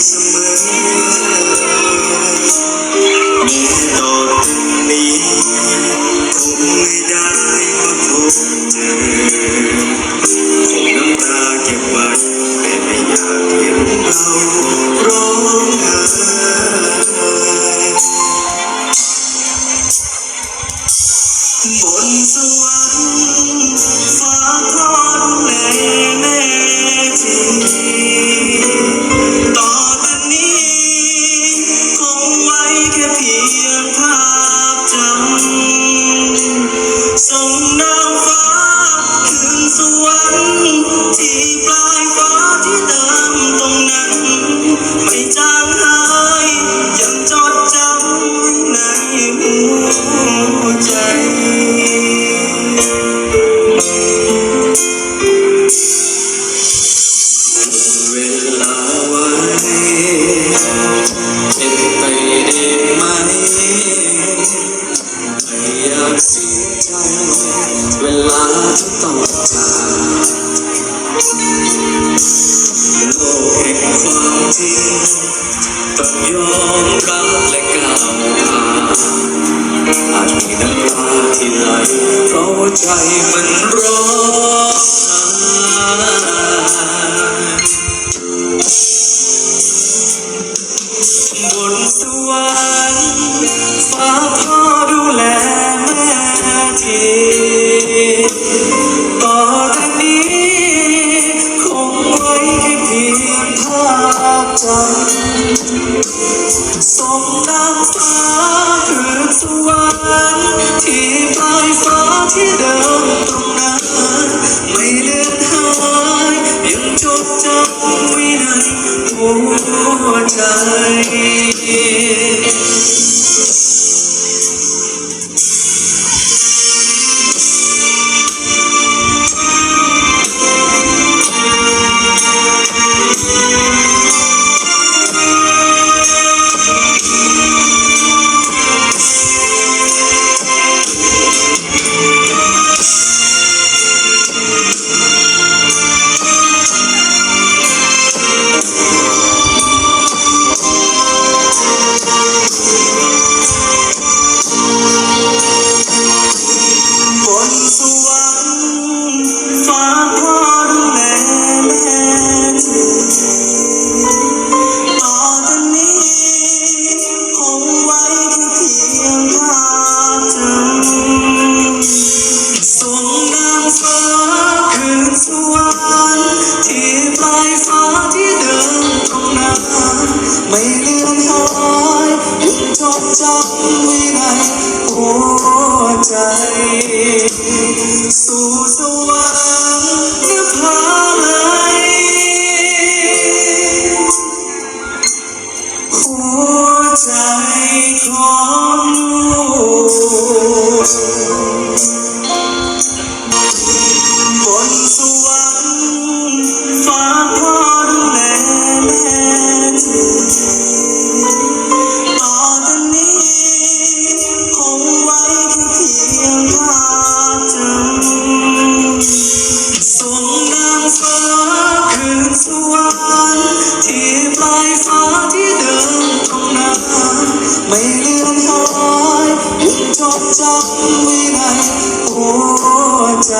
เสมอแม้ต่อจากนี้คงไม่ได้มาพบเจอคงน้ำตาเก็บไว้แต่ไม่อยากเห็นเราร้องไห้บนสวรรค์ฟ้าพ่อดูแลแม่ทีต่อจากนี้คงไว้แค่เพียงภาพจำส่งนางฟ้าคืนสวรรค์ที่ปลายฟ้าที่เดิมตรงนั้นไม่จางหายยังจดจำในหัวใจเวลาไว้เป็นไปได้ไหมไม่อยากเสียใจเวลาที่ต้องจากโลกแห่งความจริงต้องยอมรับและก้าวผ่านอาจมีน้ำตาที่ไหลเพราะหัวใจมันร้องบนสวรรค์ฟ้าพ่อดูแลแม่ทีต่อจากนี้คงไว้แค่เพียงภาพจำส่งนางฟ้าคืนสวรรค์ที่ปลายฟ้าที่เดิมตรงนั้นไม่เลือนหายยังจดจำไว้ในหัวใจบนสวรรค์ฟ้าพ่อดูแลแม่ทีต่อจากนี้คงไว้แค่เพียงภาพจำส่งนางฟ้าคืนสวรรค์ที่ปลายฟ้าที่เดิมตรงนั้นไม่เลือนหายยังจดจำไว้ในหัวใจสู่สวรรค์นภาลัยหัวใจของลูกบนสวรรค์ฟ้าพ่อดูแลแม่ทีต่อจากนี้คงไว้แค่เพียงภาพจำส่งนางฟ้าคืนสวรรค์ที่ปลายฟ้าที่เดิมตรงนั้นไม่เลือนหายยังจดจำไว้ในหัวใจ